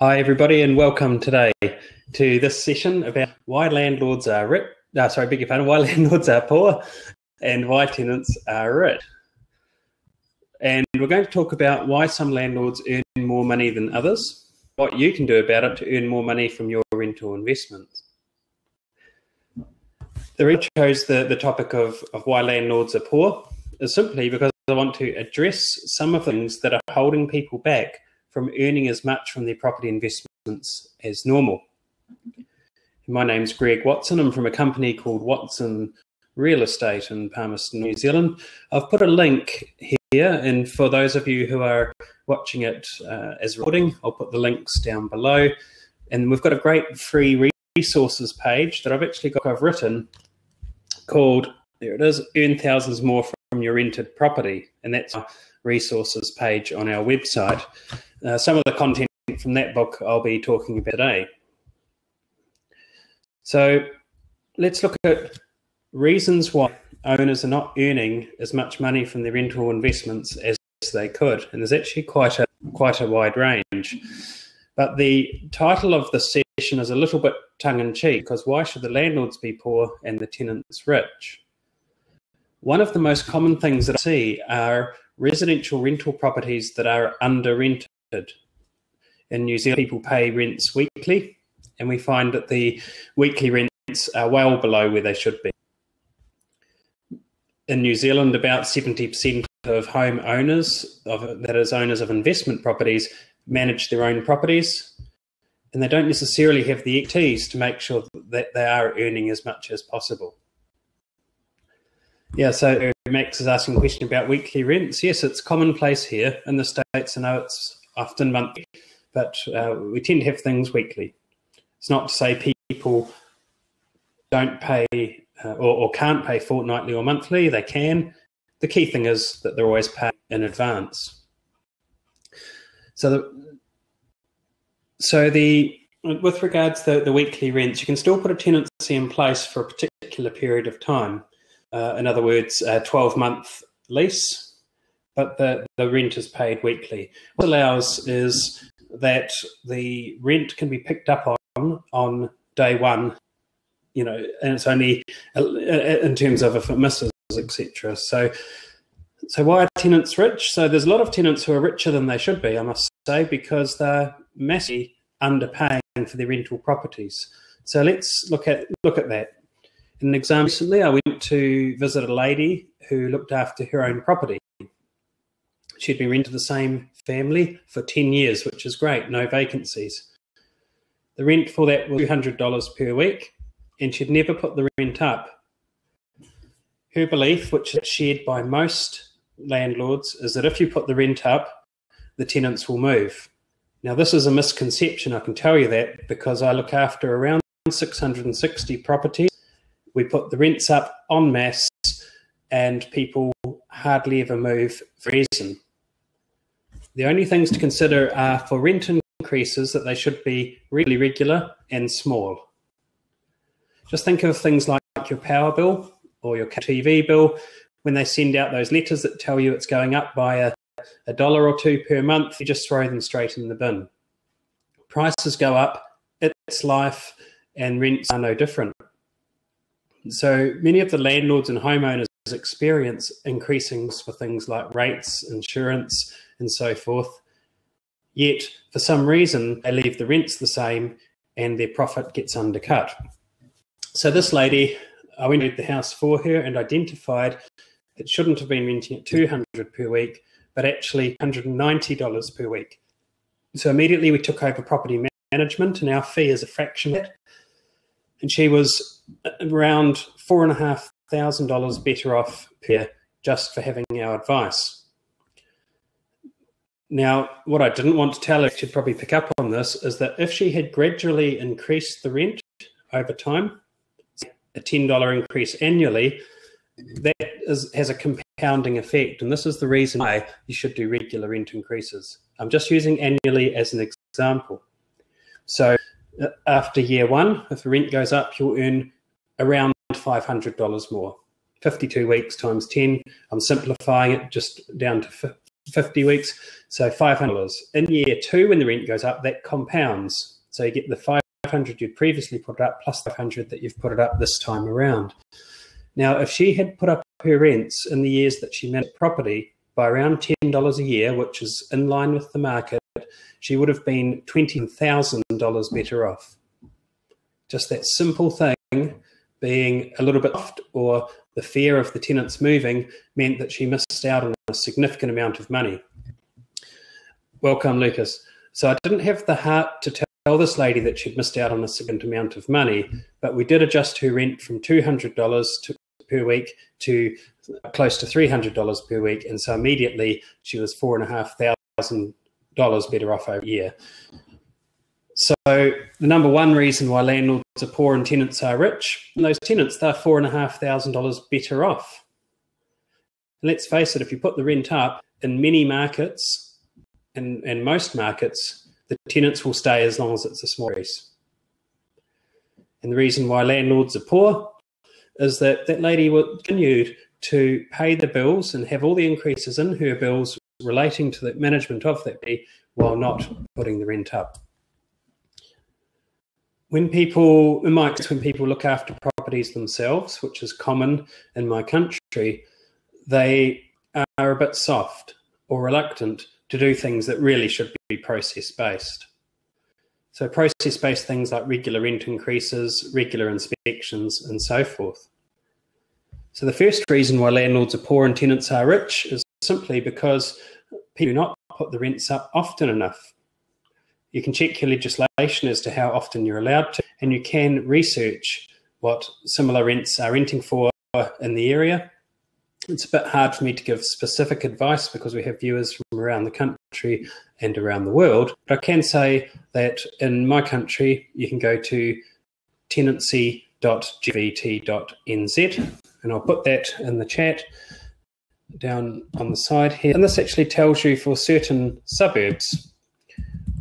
Hi everybody, and welcome today to this session about why landlords are why landlords are poor and why tenants are rich. And we're going to talk about why some landlords earn more money than others, what you can do about it to earn more money from your rental investments. The reason I chose the topic of why landlords are poor is simply because I want to address some of the things that are holding people back from earning as much from their property investments as normal. My name's Greg Watson. I'm from a company called Watson Real Estate in Palmerston, New Zealand. I've put a link here, and for those of you who are watching it as recording, I'll put the links down below. And we've got a great free resources page that I've written called, there it is, Earn Thousands More from Your Rented Property. And that's our resources page on our website. Some of the content from that book I'll be talking about today. So let's look at reasons why owners are not earning as much money from their rental investments as they could. And there's actually quite a wide range. But the title of the session is a little bit tongue-in-cheek, because why should the landlords be poor and the tenants rich? One of the most common things that I see are residential rental properties that are under-rented. In New Zealand, people pay rents weekly, and we find that the weekly rents are well below where they should be. In New Zealand, about 70% of home owners, that is owners of investment properties, manage their own properties, and they don't necessarily have the expertise to make sure that they are earning as much as possible. Yeah, so Max is asking a question about weekly rents. Yes, it's commonplace here in the States. I know it's often monthly, but we tend to have things weekly. It's not to say people don't pay or can't pay fortnightly or monthly. They can. The key thing is that they're always paid in advance. With regards to the weekly rents, you can still put a tenancy in place for a particular period of time. In other words, a 12-month lease, but the rent is paid weekly. What it allows is that the rent can be picked up on day one, and it's only in terms of if it misses, etc. So why are tenants rich? So there's a lot of tenants who are richer than they should be, I must say, because they're massively underpaying for their rental properties. So let's look at that. In an example, recently I went to visit a lady who looked after her own property. She'd been rented to the same family for 10 years, which is great, no vacancies. The rent for that was $200 per week, and she'd never put the rent up. Her belief, which is shared by most landlords, is that if you put the rent up, the tenants will move. Now, this is a misconception, I can tell you that, because I look after around 660 properties. We put the rents up en masse, and people hardly ever move for a reason. The only things to consider are for rent increases that they should be really regular and small. Just think of things like your power bill or your TV bill. When they send out those letters that tell you it's going up by a dollar or two per month, you just throw them straight in the bin. Prices go up, it's life, and rents are no different. So many of the landlords and homeowners experience increasings for things like rates, insurance, and so forth. Yet, for some reason, they leave the rents the same and their profit gets undercut. So this lady, I went to the house for her and identified it shouldn't have been renting at $200 per week, but actually $190 per week. So immediately we took over property management, and our fee is a fraction of that. And she was around $4,500 better off per year just for having our advice. Now, what I didn't want to tell her, she'd probably pick up on this, is that if she had gradually increased the rent over time, a $10 increase annually, that has a compounding effect. And this is the reason why you should do regular rent increases. I'm just using annually as an example. So after year one, if the rent goes up, you'll earn around $500 more. 52 weeks times 10. I'm simplifying it just down to 50 weeks, so $500. In year 2, when the rent goes up, that compounds. So you get the 500 you'd previously put up plus 500 that you've put it up this time around. Now, if she had put up her rents in the years that she managed property by around $10 a year, which is in line with the market, she would have been $20,000 better off. Just that simple thing, being a little bit soft, or the fear of the tenants moving, meant that she missed out on a significant amount of money. Welcome, Lucas. So I didn't have the heart to tell this lady that she'd missed out on a significant amount of money, but we did adjust her rent from $200 per week to close to $300 per week, and so immediately she was $4,500 better off over a year. So the number one reason why landlords are poor and tenants are rich, and those tenants, they're $4,500 better off. And let's face it, if you put the rent up in many markets and most markets, the tenants will stay as long as it's a small increase. And the reason why landlords are poor is that that lady continued to pay the bills and have all the increases in her bills relating to the management of that fee while not putting the rent up. When people, in my experience, when people look after properties themselves, which is common in my country, they are a bit soft or reluctant to do things that really should be process-based. So process-based things like regular rent increases, regular inspections, and so forth. So the first reason why landlords are poor and tenants are rich is simply because people do not put the rents up often enough. You can check your legislation as to how often you're allowed to, and you can research what similar rents are renting for in the area. It's a bit hard for me to give specific advice because we have viewers from around the country and around the world, but I can say that in my country, you can go to tenancy.gvt.nz, and I'll put that in the chat down on the side here. And this actually tells you for certain suburbs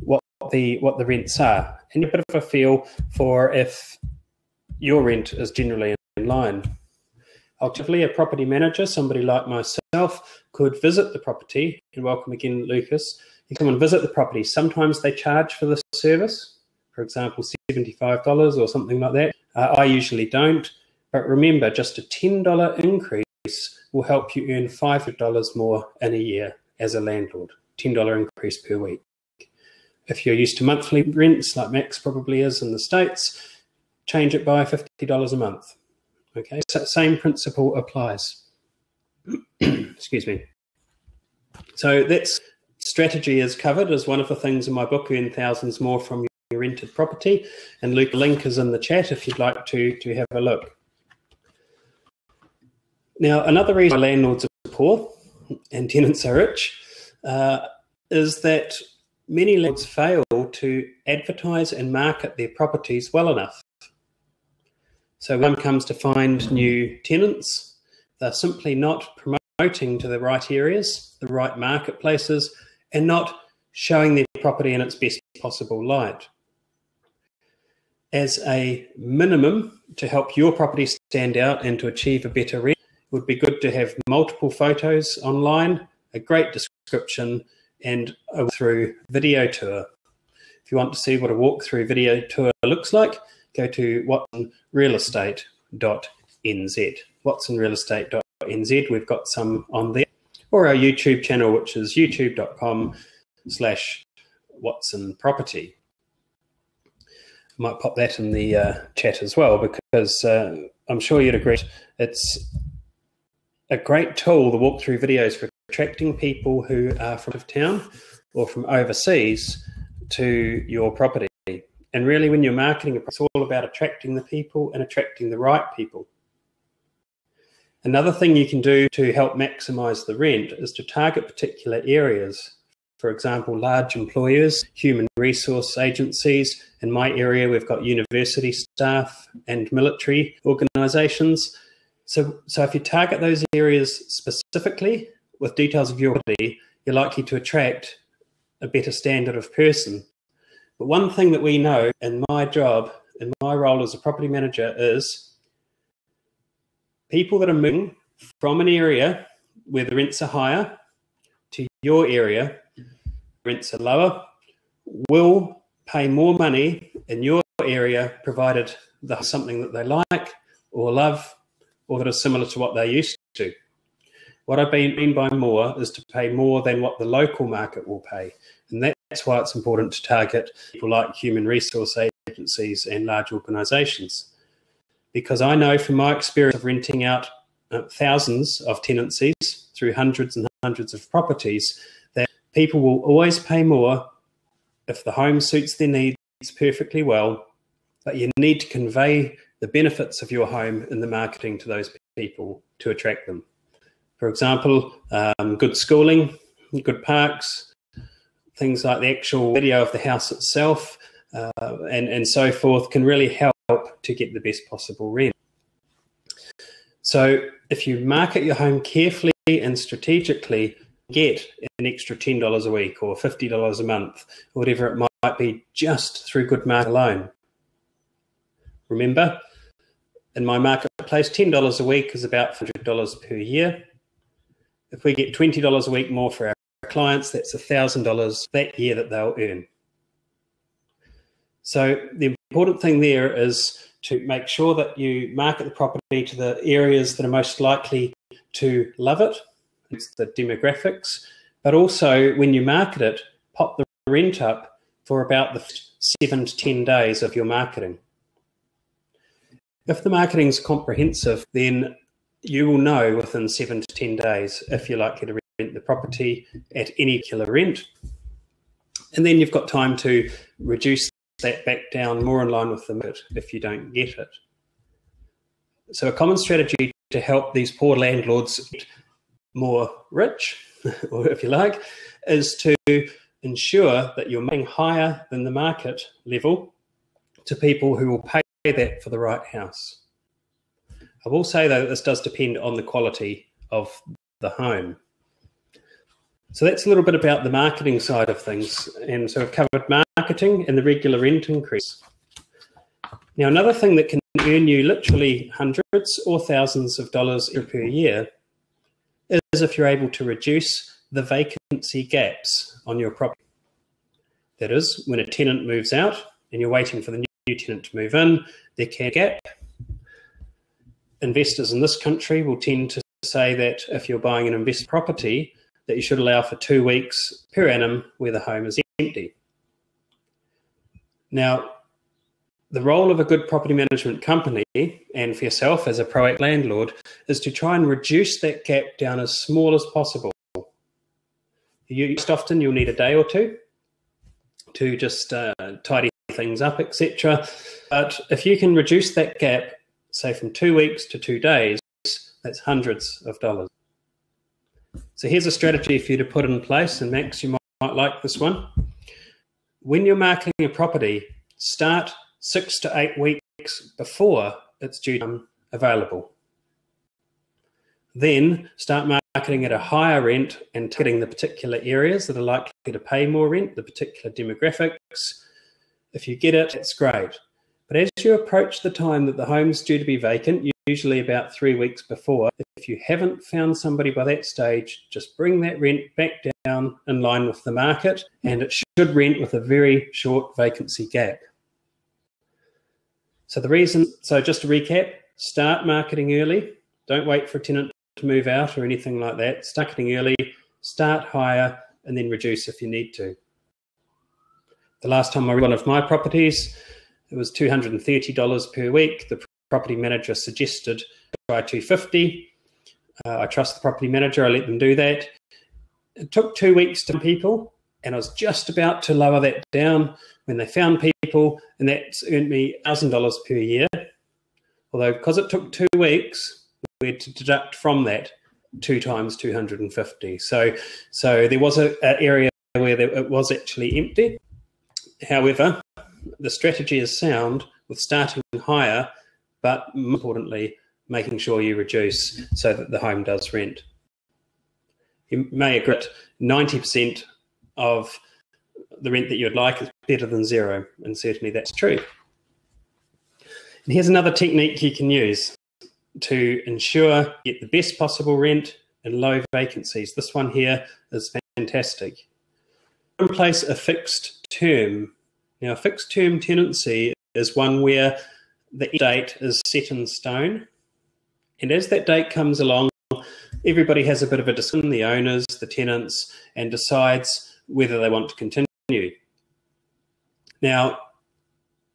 what the rents are, and a bit of a feel for if your rent is generally in line. Alternatively, a property manager, somebody like myself, could visit the property, and welcome again, Lucas. You come and visit the property. Sometimes they charge for this service, for example, $75 or something like that. I usually don't, but remember, just a $10 increase will help you earn $500 more in a year as a landlord, $10 increase per week. If you're used to monthly rents, like Max probably is in the States, change it by $50 a month. Okay, so same principle applies. Excuse me. So that's strategy is covered as one of the things in my book, Earn Thousands More from Your Rented Property. And Luke, the link is in the chat if you'd like to have a look. Now, another reason why landlords are poor and tenants are rich is that many landlords fail to advertise and market their properties well enough. So when it comes to find new tenants, they're simply not promoting to the right areas, the right marketplaces, and not showing their property in its best possible light. As a minimum, to help your property stand out and to achieve a better rent, it would be good to have multiple photos online, a great description, and a walkthrough video tour. If you want to see what a walkthrough video tour looks like, go to watsonrealestate.nz. watsonrealestate.nz, we've got some on there. Or our YouTube channel, which is youtube.com/watsonproperty. I might pop that in the chat as well, because I'm sure you'd agree it's a great tool, the walkthrough videos, for attracting people who are from out of town or from overseas to your property. And really, when you're marketing, it's all about attracting the people and attracting the right people. Another thing you can do to help maximize the rent is to target particular areas. For example, large employers, human resource agencies. In my area, we've got university staff and military organizations. So if you target those areas specifically with details of your property, you're likely to attract a better standard of person. But one thing that we know in my job, in my role as a property manager, is people that are moving from an area where the rents are higher to your area, rents are lower, will pay more money in your area provided that's something that they like or love or that is similar to what they're used to. What I mean by more is to pay more than what the local market will pay. And that's why it's important to target people like human resource agencies and large organisations. Because I know from my experience of renting out thousands of tenancies through hundreds and hundreds of properties that people will always pay more if the home suits their needs perfectly well, but you need to convey the benefits of your home in the marketing to those people to attract them. For example, good schooling, good parks, things like the actual video of the house itself, and so forth can really help to get the best possible rent. So if you market your home carefully and strategically, get an extra $10 a week or $50 a month, or whatever it might be, just through good marketing alone. Remember, in my marketplace, $10 a week is about $100 per year. If we get $20 a week more for our clients, that's $1,000 that year that they'll earn. So the important thing there is to make sure that you market the property to the areas that are most likely to love it. It's the demographics. But also, when you market it, pop the rent up for about the 7 to 10 days of your marketing. If the marketing is comprehensive, then you will know within 7 to 10 days if you're likely to rent the property at any killer rent. And then you've got time to reduce that back down more in line with the market if you don't get it. So a common strategy to help these poor landlords get more rich, or if you like, is to ensure that you're paying higher than the market level to people who will pay that for the right house. I will say, though, that this does depend on the quality of the home. So that's a little bit about the marketing side of things. And so I've covered marketing and the regular rent increase. Now, another thing that can earn you literally hundreds or thousands of dollars per year is if you're able to reduce the vacancy gaps on your property. That is, when a tenant moves out and you're waiting for the new tenant to move in, there can be a gap. Investors in this country will tend to say that if you're buying an investment property, that you should allow for 2 weeks per annum where the home is empty. Now, the role of a good property management company, and for yourself as a proactive landlord, is to try and reduce that gap down as small as possible. Most often you'll need a day or two to just tidy things up, etc. But if you can reduce that gap, say from 2 weeks to 2 days, that's hundreds of dollars. So here's a strategy for you to put in place, and Max, you might like this one. When you're marketing a property, start 6 to 8 weeks before it's due to become available. Then start marketing at a higher rent and targeting the particular areas that are likely to pay more rent, the particular demographics. If you get it, it's great. But as you approach the time that the home's due to be vacant, usually about 3 weeks before, if you haven't found somebody by that stage, just bring that rent back down in line with the market, and it should rent with a very short vacancy gap. So just to recap, start marketing early. Don't wait for a tenant to move out or anything like that. Start marketing early, start higher, and then reduce if you need to. The last time I rented one of my properties, it was $230 per week. The property manager suggested try $250. I trust the property manager. I let them do that. It took 2 weeks to people, and I was just about to lower that down when they found people, and that's earned me $1,000 per year. Although because it took 2 weeks, we had to deduct from that 2 times 250. So there was an area where it was actually empty. However, the strategy is sound with starting higher, but more importantly, making sure you reduce so that the home does rent. You may agree that 90% of the rent that you would like is better than zero, and certainly that's true. And here's another technique you can use to ensure you get the best possible rent and low vacancies. This one here is fantastic. In place a fixed term. Now, a fixed term tenancy is one where the date is set in stone, and as that date comes along, everybody has a bit of a discussion, the owners, the tenants, and decides whether they want to continue. Now,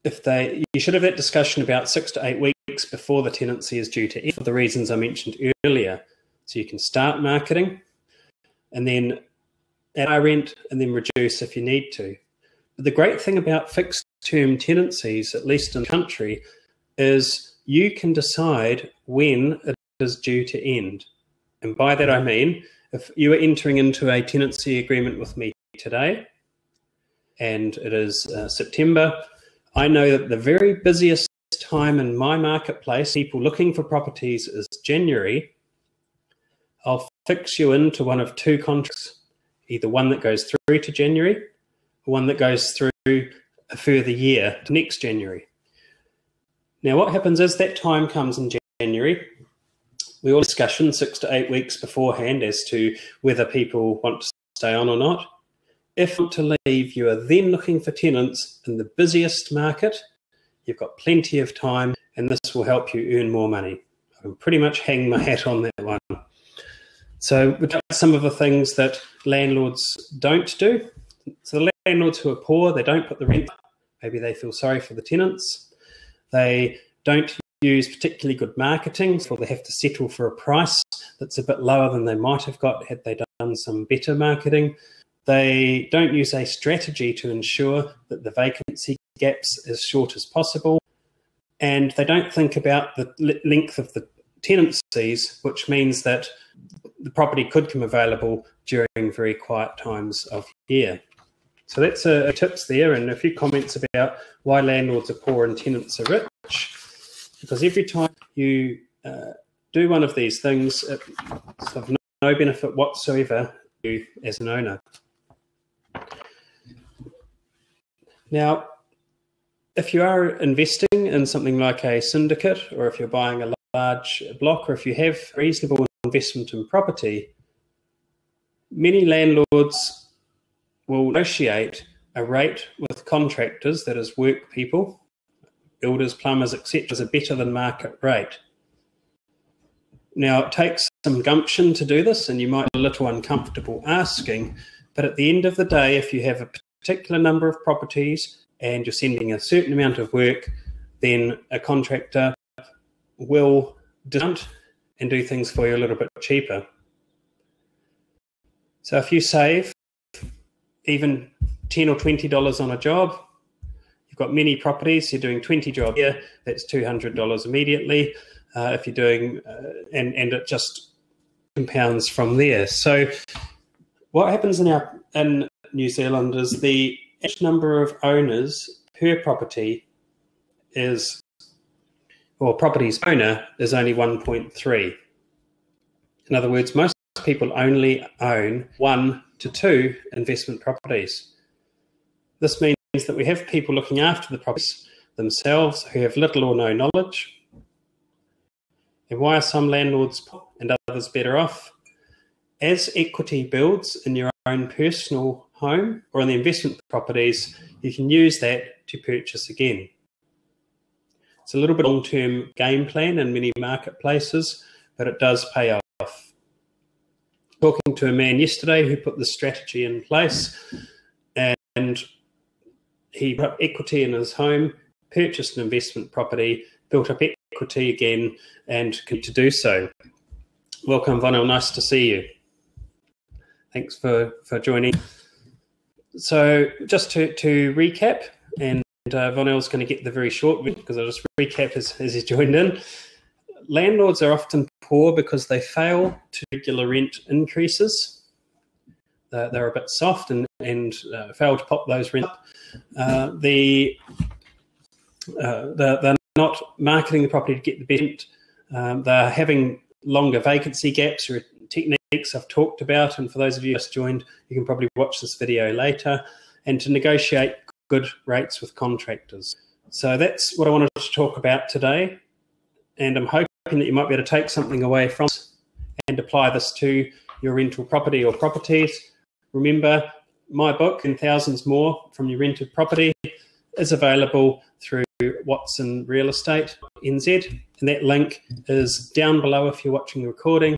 you should have that discussion about 6 to 8 weeks before the tenancy is due to end, for the reasons I mentioned earlier. So you can start marketing and then add our rent and then reduce if you need to. But the great thing about fixed term tenancies, at least in the country, is you can decide when it is due to end. And by that I mean, if you are entering into a tenancy agreement with me today, and it is September, I know that the very busiest time in my marketplace, people looking for properties, is January. I'll fix you into one of 2 contracts, either one that goes through to January or one that goes through a further year to next January. Now, what happens is that time comes in January. We all discussion 6 to 8 weeks beforehand as to whether people want to stay on or not. If you want to leave, you are then looking for tenants in the busiest market. You've got plenty of time, and this will help you earn more money. I can pretty much hang my hat on that one. So we've got some of the things that landlords don't do. So the landlords who are poor, they don't put the rent up. Maybe they feel sorry for the tenants. They don't use particularly good marketing, so they have to settle for a price that's a bit lower than they might have got had they done some better marketing. They don't use a strategy to ensure that the vacancy gaps as short as possible. And they don't think about the length of the tenancies, which means that the property could come available during very quiet times of year. So that's a tips there, and a few comments about why landlords are poor and tenants are rich. Because every time you do one of these things, it's of no benefit whatsoever to you as an owner. Now, if you are investing in something like a syndicate, or if you're buying a large block, or if you have reasonable investment in property, many landlords will negotiate a rate with contractors, that is work people, builders, plumbers, etc., is a better than market rate. Now, it takes some gumption to do this, and you might be a little uncomfortable asking, but at the end of the day, if you have a particular number of properties and you're sending a certain amount of work, then a contractor will discount and do things for you a little bit cheaper. So if you save even $10 or $20 on a job, you've got many properties, you're doing 20 jobs here, that's $200 immediately. If you're doing, and it just compounds from there. So what happens in New Zealand is the average number of owners per property is, or property's owner is only 1.3. In other words, most people only own 1 to 2 investment properties. This means that we have people looking after the properties themselves who have little or no knowledge. And why are some landlords poor and others better off? As equity builds in your own personal home or in the investment properties, you can use that to purchase again. It's a little bit long-term game plan in many marketplaces, but it does pay off. Talking to a man yesterday who put this strategy in place, and he put up equity in his home, purchased an investment property, built up equity again, and continued to do so. Welcome, Vonel. Nice to see you. Thanks for joining. So just to recap, and Vonel's going to get the very short bit because I'll just recap as he joined in. Landlords are often poor because they fail to regular rent increases. They're a bit soft and fail to pop those rents up. They're not marketing the property to get the best rent. They're having longer vacancy gaps, or techniques I've talked about, and for those of you who just joined, you can probably watch this video later, and to negotiate good rates with contractors. So that's what I wanted to talk about today, and I'm hoping that you might be able to take something away from this and apply this to your rental property or properties. Remember, my book and thousands more from your rented property is available through Watson Real Estate NZ, and that link is down below if you're watching the recording,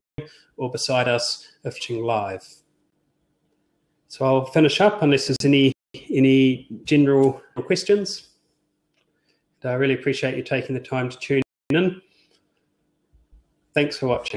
or beside us if watching live. So I'll finish up unless there's any general questions. I really appreciate you taking the time to tune in. Thanks for watching.